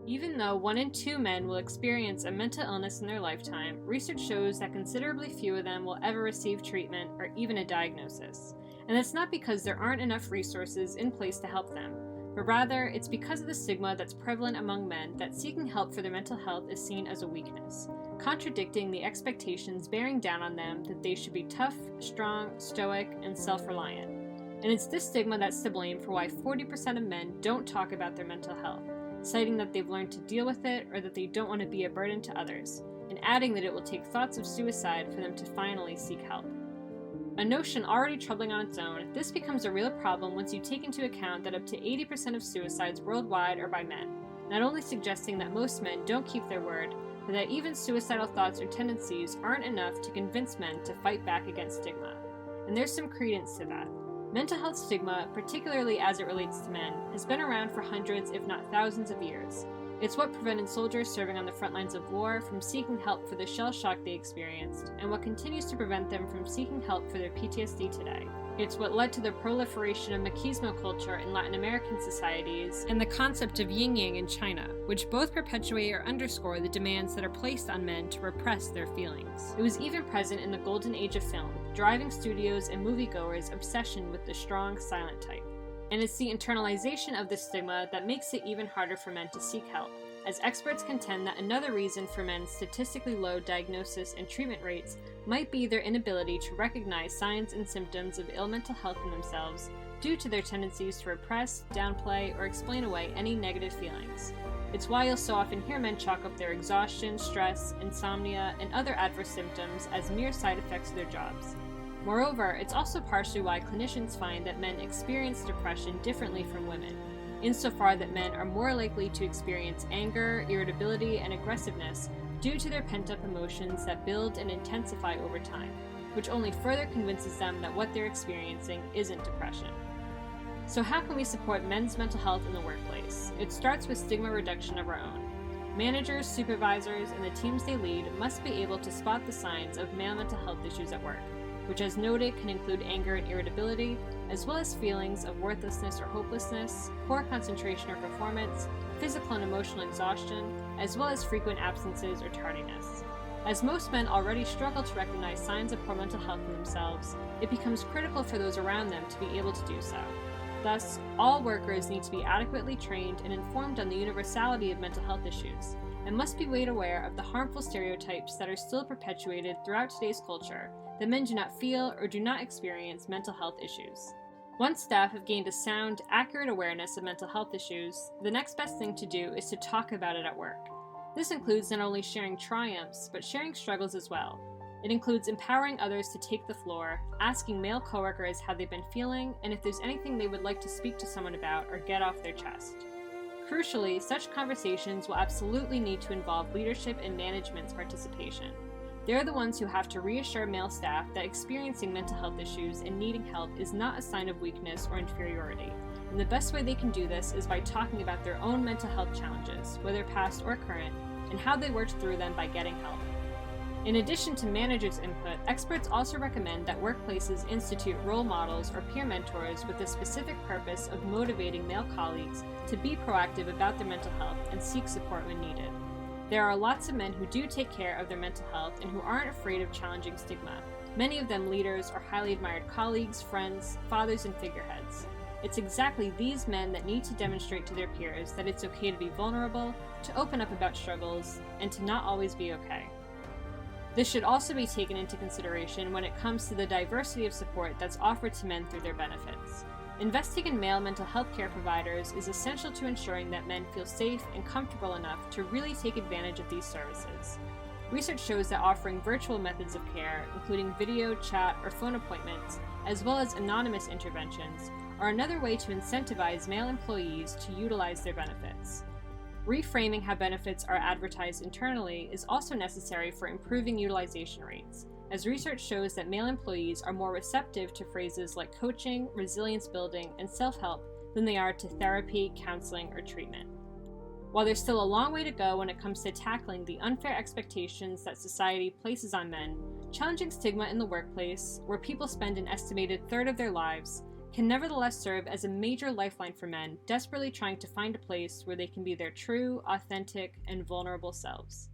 Even though 1 in 2 men will experience a mental illness in their lifetime, research shows that considerably few of them will ever receive treatment or even a diagnosis. And that's not because there aren't enough resources in place to help them, but rather it's because of the stigma that's prevalent among men that seeking help for their mental health is seen as a weakness, contradicting the expectations bearing down on them that they should be tough, strong, stoic, and self-reliant. And it's this stigma that's to blame for why 40% of men don't talk about their mental health, citing that they've learned to deal with it or that they don't want to be a burden to others, and adding that it will take thoughts of suicide for them to finally seek help. A notion already troubling on its own, this becomes a real problem once you take into account that up to 80% of suicides worldwide are by men, not only suggesting that most men don't keep their word, but that even suicidal thoughts or tendencies aren't enough to convince men to fight back against stigma. And there's some credence to that. Mental health stigma, particularly as it relates to men, has been around for hundreds, if not thousands of years. It's what prevented soldiers serving on the front lines of war from seeking help for the shell shock they experienced, and what continues to prevent them from seeking help for their PTSD today. It's what led to the proliferation of machismo culture in Latin American societies and the concept of yin-yang in China, which both perpetuate or underscore the demands that are placed on men to repress their feelings. It was even present in the golden age of film, driving studios and moviegoers' obsession with the strong, silent type. And it's the internalization of this stigma that makes it even harder for men to seek help, as experts contend that another reason for men's statistically low diagnosis and treatment rates might be their inability to recognize signs and symptoms of ill mental health in themselves due to their tendencies to repress, downplay, or explain away any negative feelings. It's why you'll so often hear men chalk up their exhaustion, stress, insomnia, and other adverse symptoms as mere side effects of their jobs. Moreover, it's also partially why clinicians find that men experience depression differently from women, insofar that men are more likely to experience anger, irritability, and aggressiveness due to their pent-up emotions that build and intensify over time, which only further convinces them that what they're experiencing isn't depression. So how can we support men's mental health in the workplace? It starts with stigma reduction of our own. Managers, supervisors, and the teams they lead must be able to spot the signs of male mental health issues at work, which as noted can include anger and irritability, as well as feelings of worthlessness or hopelessness, poor concentration or performance, physical and emotional exhaustion, as well as frequent absences or tardiness. As most men already struggle to recognize signs of poor mental health in themselves, it becomes critical for those around them to be able to do so. Thus, all workers need to be adequately trained and informed on the universality of mental health issues, and must be made aware of the harmful stereotypes that are still perpetuated throughout today's culture that men do not feel or do not experience mental health issues. Once staff have gained a sound, accurate awareness of mental health issues, the next best thing to do is to talk about it at work. This includes not only sharing triumphs, but sharing struggles as well. It includes empowering others to take the floor, asking male coworkers how they've been feeling, and if there's anything they would like to speak to someone about or get off their chest. Crucially, such conversations will absolutely need to involve leadership and management's participation. They're the ones who have to reassure male staff that experiencing mental health issues and needing help is not a sign of weakness or inferiority, and the best way they can do this is by talking about their own mental health challenges, whether past or current, and how they worked through them by getting help. In addition to managers' input, experts also recommend that workplaces institute role models or peer mentors with the specific purpose of motivating male colleagues to be proactive about their mental health and seek support when needed. There are lots of men who do take care of their mental health and who aren't afraid of challenging stigma, many of them leaders or highly admired colleagues, friends, fathers, and figureheads. It's exactly these men that need to demonstrate to their peers that it's okay to be vulnerable, to open up about struggles, and to not always be okay. This should also be taken into consideration when it comes to the diversity of support that's offered to men through their benefits. Investing in male mental health care providers is essential to ensuring that men feel safe and comfortable enough to really take advantage of these services. Research shows that offering virtual methods of care, including video, chat, or phone appointments, as well as anonymous interventions, are another way to incentivize male employees to utilize their benefits. Reframing how benefits are advertised internally is also necessary for improving utilization rates, as research shows that male employees are more receptive to phrases like coaching, resilience building, and self-help than they are to therapy, counseling, or treatment. While there's still a long way to go when it comes to tackling the unfair expectations that society places on men, challenging stigma in the workplace, where people spend an estimated third of their lives, can nevertheless serve as a major lifeline for men desperately trying to find a place where they can be their true, authentic, and vulnerable selves.